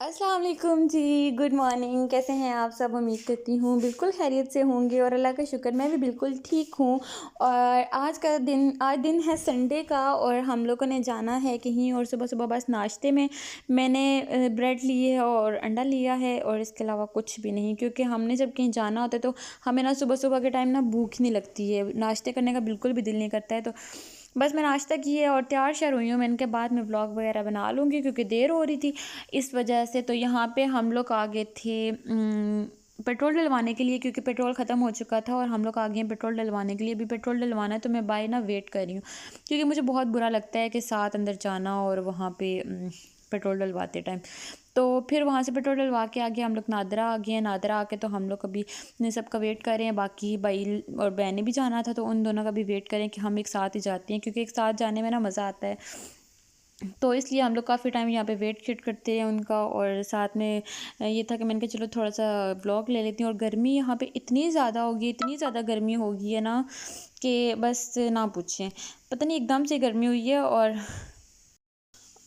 अस्सलाम वालेकुम जी, good morning. कैसे हैं आप सब? उम्मीद करती हूँ बिल्कुल खैरियत से होंगे और अल्लाह का शुक्र मैं भी बिल्कुल ठीक हूँ। और आज दिन है संडे का और हम लोगों ने जाना है कहीं और सुबह-सुबह बस नाश्ते में मैंने ब्रेड ली है और अंडा लिया है और इसके अलावा कुछ भी नहीं, क्योंकि हमने जब कहीं जाना होता है तो हमें ना सुबह-सुबह के टाइम ना भूख नहीं लगती है, नाश्ते करने का बिल्कुल भी दिल नहीं करता है। तो बस मैं नाश्ता की है और तैयार-श्यार हुई हूँ। मैंने कहा बाद में व्लॉग वगैरह बना लूँगी क्योंकि देर हो रही थी इस वजह से। तो यहाँ पे हम लोग आ गए थे पेट्रोल डलवाने के लिए, क्योंकि पेट्रोल ख़त्म हो चुका था और हम लोग आ गए हैं पेट्रोल डलवाने के लिए। अभी पेट्रोल डलवाना है तो मैं बाहर ना वेट कर रही हूँ, क्योंकि मुझे बहुत बुरा लगता है कि साथ अंदर जाना और वहाँ पे पेट्रोल डलवाते टाइम। तो फिर वहाँ से पेट्रोल डलवा के आगे हम लोग नादरा आ गए हैं। नादरा आके तो हम लोग अभी ने सबका वेट कर रहे हैं। बाकी भाई और बहन ने भी जाना था तो उन दोनों का भी वेट करें कि हम एक साथ ही जाते हैं, क्योंकि एक साथ जाने में ना मज़ा आता है। तो इसलिए हम लोग काफ़ी टाइम यहाँ पे वेट शिट करते हैं उनका। और साथ में ये था कि मैंने कहा चलो थोड़ा सा व्लॉग ले लेती हूँ। और गर्मी यहाँ पे इतनी ज़्यादा होगी, इतनी ज़्यादा गर्मी होगी है ना कि बस ना पूछें। पता नहीं एकदम से गर्मी हुई है और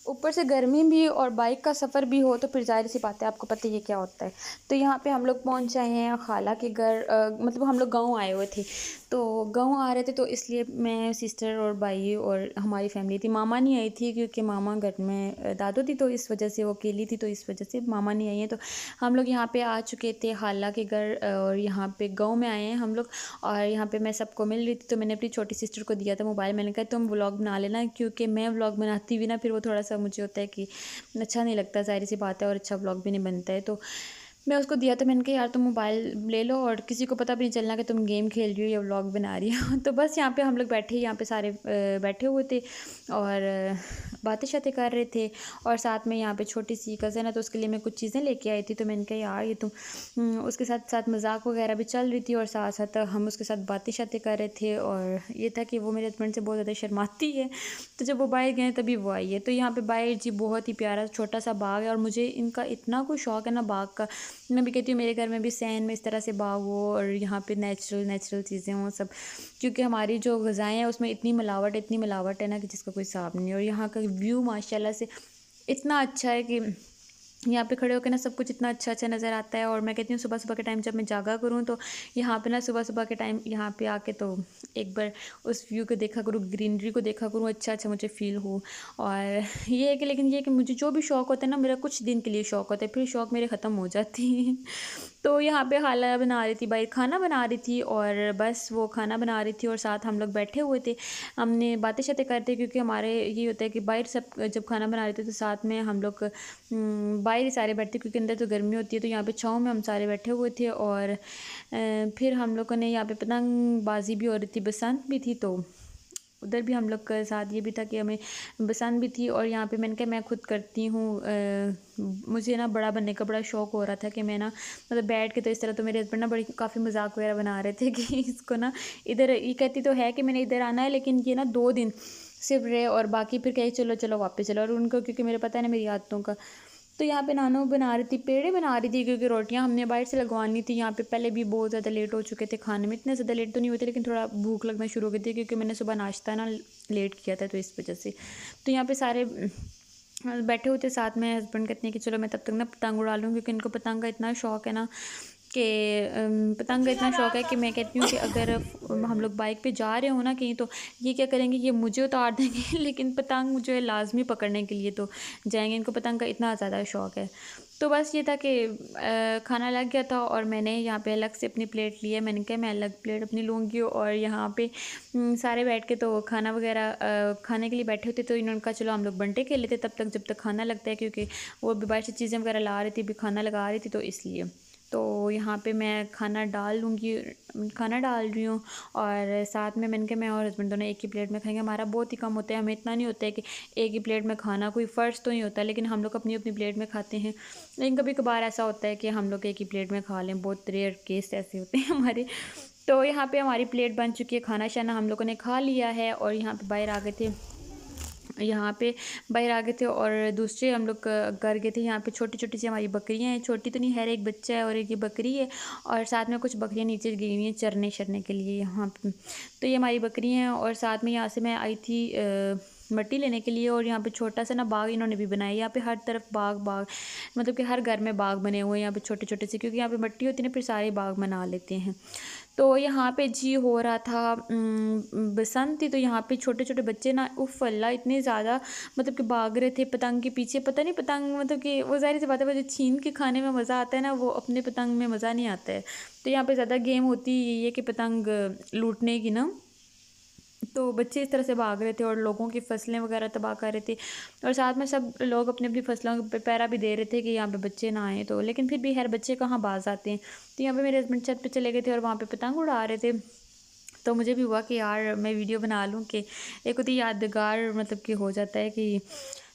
ऊपर से गर्मी भी और बाइक का सफ़र भी हो तो फिर ज़ाहिर-सी बात है, आपको पता ही है क्या होता है। तो यहाँ पे हम लोग पहुँच आए हैं खाला के घर। मतलब हम लोग गाँव आए हुए थे, तो गाँव आ रहे थे तो इसलिए मैं, सिस्टर और भाई और हमारी फैमिली थी। मामा नहीं आई थी क्योंकि मामा घर में दादू थी, तो इस वजह से वो अकेली थी, तो इस वजह से मामा नहीं आई हैं। तो हम लोग यहाँ पे आ चुके थे खाला के घर और यहाँ पे गाँव में आए हैं हम लोग। और यहाँ पे मैं सबको मिल रही थी तो मैंने अपनी छोटी सिस्टर को दिया था मोबाइल। मैंने कहा तुम व्लॉग बना लेना, क्योंकि मैं व्लॉग बनाती हुई ना फिर वो थोड़ा सा मुझे होता है कि अच्छा नहीं लगता, ज़ाहिर सी बात है, और अच्छा व्लॉग भी नहीं बनता है। तो मैं उसको दिया था, मैंने कहा यार तुम मोबाइल ले लो और किसी को पता भी नहीं चलना कि तुम गेम खेल रही हो या व्लॉग बना रही हो। तो बस यहाँ पे हम लोग बैठे, यहाँ पे सारे बैठे हुए थे और बातें शातें कर रहे थे। और साथ में यहाँ पे छोटी सी कज़न है तो उसके लिए मैं कुछ चीज़ें लेके आई थी। तो मैंने कहा यार ये तुम उसके साथ साथ मजाक वगैरह भी चल रही थी और साथ साथ हम उसके साथ बातें शातें कर रहे थे। और ये था कि वो मेरे हस्बैंड से बहुत ज़्यादा शर्माती है, तो जब वो बाहर गए तभी वो आई है। तो यहाँ पे बाहर जी बहुत ही प्यारा छोटा सा बाग है और मुझे इनका इतना कुछ शौक है ना बाग का। मैं भी कहती हूँ मेरे घर में भी सहन में इस तरह से बाग हो और यहाँ पे नेचुरल नेचुरल चीज़ें हों सब, क्योंकि हमारी जो ग़िज़ाएँ हैं उसमें इतनी मिलावट है ना कि जिसका कोई हिसाब नहीं है। और यहाँ का व्यू माशाल्लाह से इतना अच्छा है कि यहाँ पे खड़े होकर ना सब कुछ इतना अच्छा अच्छा नज़र आता है। और मैं कहती हूँ सुबह सुबह के टाइम जब मैं जागा करूँ तो यहाँ पे ना सुबह सुबह के टाइम यहाँ पे आके तो एक बार उस व्यू को देखा करूँ, ग्रीनरी को देखा करूँ, अच्छा अच्छा मुझे फ़ील हो। और ये है कि लेकिन ये है कि मुझे जो भी शौक़ होता है ना, मेरा कुछ दिन के लिए शौक़ होता है, फिर शौक़ मेरे ख़त्म हो जाते हैं। तो यहाँ पे खाला बना रही थी, भाई खाना बना रही थी और बस वो खाना बना रही थी और साथ हम लोग बैठे हुए थे। हमने बातें शातें करते, क्योंकि हमारे ये होता है कि बाहर सब जब खाना बना रहे थे तो साथ में हम लोग बाहर ही सारे बैठते, क्योंकि अंदर तो गर्मी होती है। तो यहाँ पे छाँव में हम सारे बैठे हुए थे और फिर हम लोगों ने यहाँ पे पतंगबाजी भी हो रही थी, बसंत भी थी, तो उधर भी हम लोग के साथ ये भी था कि हमें पसंद भी थी। और यहाँ पे मैंने कहा मैं खुद करती हूँ, मुझे ना बड़ा बनने का बड़ा शौक़ हो रहा था कि मैं ना मतलब बैठ के, तो इस तरह तो मेरे हस्बैंड ना बड़ी काफ़ी मजाक वगैरह बना रहे थे कि इसको ना इधर, ये कहती तो है कि मैंने इधर आना है, लेकिन ये ना 2 दिन सिर्फ रहे और बाकी फिर कहे चलो चलो वापस चलो। और उनको क्योंकि मेरे पता है ना मेरी आदतों का। तो यहाँ पे नानू बना रही थी, पेड़े बना रही थी, क्योंकि रोटियां हमने बाहर से लगवानी थी। यहाँ पे पहले भी बहुत ज़्यादा लेट हो चुके थे खाने में, इतने ज़्यादा लेट तो नहीं हुए थे लेकिन थोड़ा भूख लगना शुरू हो गई थी, क्योंकि मैंने सुबह नाश्ता ना लेट किया था, तो इस वजह से। तो यहाँ पे सारे बैठे हुए थे साथ में। हस्बैंड कहते हैं कि चलो मैं तब तक ना पतंग उड़ा लूँ, क्योंकि इनको पतंग का इतना शौक़ है ना कि पतंग का इतना शौक़ है कि मैं कहती हूँ कि अगर हम लोग बाइक पे जा रहे हो ना कहीं, तो ये क्या करेंगे, ये मुझे उतार देंगे लेकिन पतंग मुझे लाजमी पकड़ने के लिए तो जाएंगे, इनको पतंग का इतना ज़्यादा शौक़ है। तो बस ये था कि खाना लग गया था और मैंने यहाँ पे अलग से अपनी प्लेट ली है। मैंने कहा मैं अलग प्लेट अपनी लूँगी और यहाँ पे सारे बैठ के तो खाना वगैरह खाने के लिए बैठे होते, तो इन्होंने कहा चलो हम लोग बंटे खेल लेते तब तक जब तक खाना लगता है, क्योंकि वो भी बाहर से चीज़ें वगैरह ला रही थी, भी खाना लगा रही थी, तो इसलिए। तो यहाँ पे मैं खाना डाल लूँगी, खाना डाल रही हूँ। और साथ में मैंने कहा मैं और हस्बैंड दोनों एक ही प्लेट में खाएंगे, हमारा बहुत ही कम होता है, हमें इतना नहीं होता है कि एक ही प्लेट में खाना, कोई फ़र्ज़ तो नहीं होता, लेकिन हम लोग अपनी अपनी प्लेट में खाते हैं। लेकिन कभी कभार ऐसा होता है कि हम लोग एक ही प्लेट में खा लें, बहुत रेयर केस ऐसे होते हैं हमारे। तो यहाँ पे हमारी प्लेट बन चुकी है, खाना शाना हम लोगों ने खा लिया है और यहाँ पे बाहर आ गए थे, यहाँ पे बाहर आ गए थे और दूसरे हम लोग घर गए थे। यहाँ पे छोटी छोटी सी हमारी बकरियाँ हैं, छोटी तो नहीं है, एक बच्चा है और एक ये बकरी है, और साथ में कुछ बकरियाँ नीचे गई हुई हैं चरने शरने के लिए यहाँ पे। तो ये हमारी बकरियाँ हैं और साथ में यहाँ से मैं आई थी मिट्टी लेने के लिए। और यहाँ पे छोटा सा ना बाग इन्होंने भी बनाया है। यहाँ पे हर तरफ बाग बाग, मतलब कि हर घर में बाग बने हुए हैं यहाँ पे छोटे छोटे से, क्योंकि यहाँ पे मिट्टी होती है ना, फिर सारे बाग बना लेते हैं। तो यहाँ पे जी हो रहा था बसंत थी, तो यहाँ पे छोटे छोटे बच्चे ना उफ अल्लाह इतने ज़्यादा मतलब कि भाग रहे थे पतंग के पीछे। पता नहीं पतंग मतलब कि वो ज़ाहिर सी बात है, वो जो छीन के खाने में मज़ा आता है ना, वो अपने पतंग में मज़ा नहीं आता है। तो यहाँ पे ज़्यादा गेम होती यही है कि पतंग लूटने की ना। तो बच्चे इस तरह से भाग रहे थे और लोगों की फसलें वगैरह तबाह कर रहे थे। और साथ में सब लोग अपनी अपनी फसलों पे पहरा भी दे रहे थे कि यहाँ पे बच्चे ना आए। तो लेकिन फिर भी खैर बच्चे कहाँ बाज आते हैं। तो यहाँ पे मेरे हस्बैंड छत पे चले गए थे और वहाँ पे पतंग उड़ा रहे थे। तो मुझे भी हुआ कि यार मैं वीडियो बना लूँ, कि एक होती यादगार मतलब कि हो जाता है कि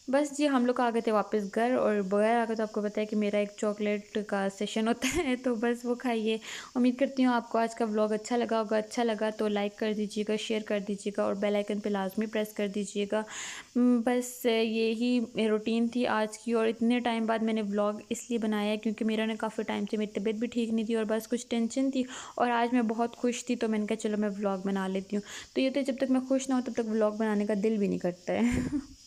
बस जी। हम लोग आ गए थे वापस घर, और बगैर आगे तो आपको पता है कि मेरा एक चॉकलेट का सेशन होता है, तो बस वो खाइए। उम्मीद करती हूँ आपको आज का व्लॉग अच्छा लगा होगा। अच्छा लगा तो लाइक कर दीजिएगा, शेयर कर दीजिएगा और बेल आइकन पे लाजमी प्रेस कर दीजिएगा। बस यही रूटीन थी आज की। और इतने टाइम बाद मैंने व्लॉग इसलिए बनाया है क्योंकि मेरा ना काफ़ी टाइम से मेरी तबीयत भी ठीक नहीं थी और बस कुछ टेंशन थी। और आज मैं बहुत खुश थी, तो मैंने कहा चलो मैं व्लॉग बना लेती हूँ। तो ये तो जब तक मैं खुश ना हूँ तब तक व्लॉग बनाने का दिल भी नहीं करता है।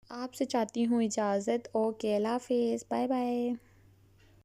आपसे चाहती हूँ इजाज़त। ओके, अल्लाह हाफ़िज़, बाय बाय।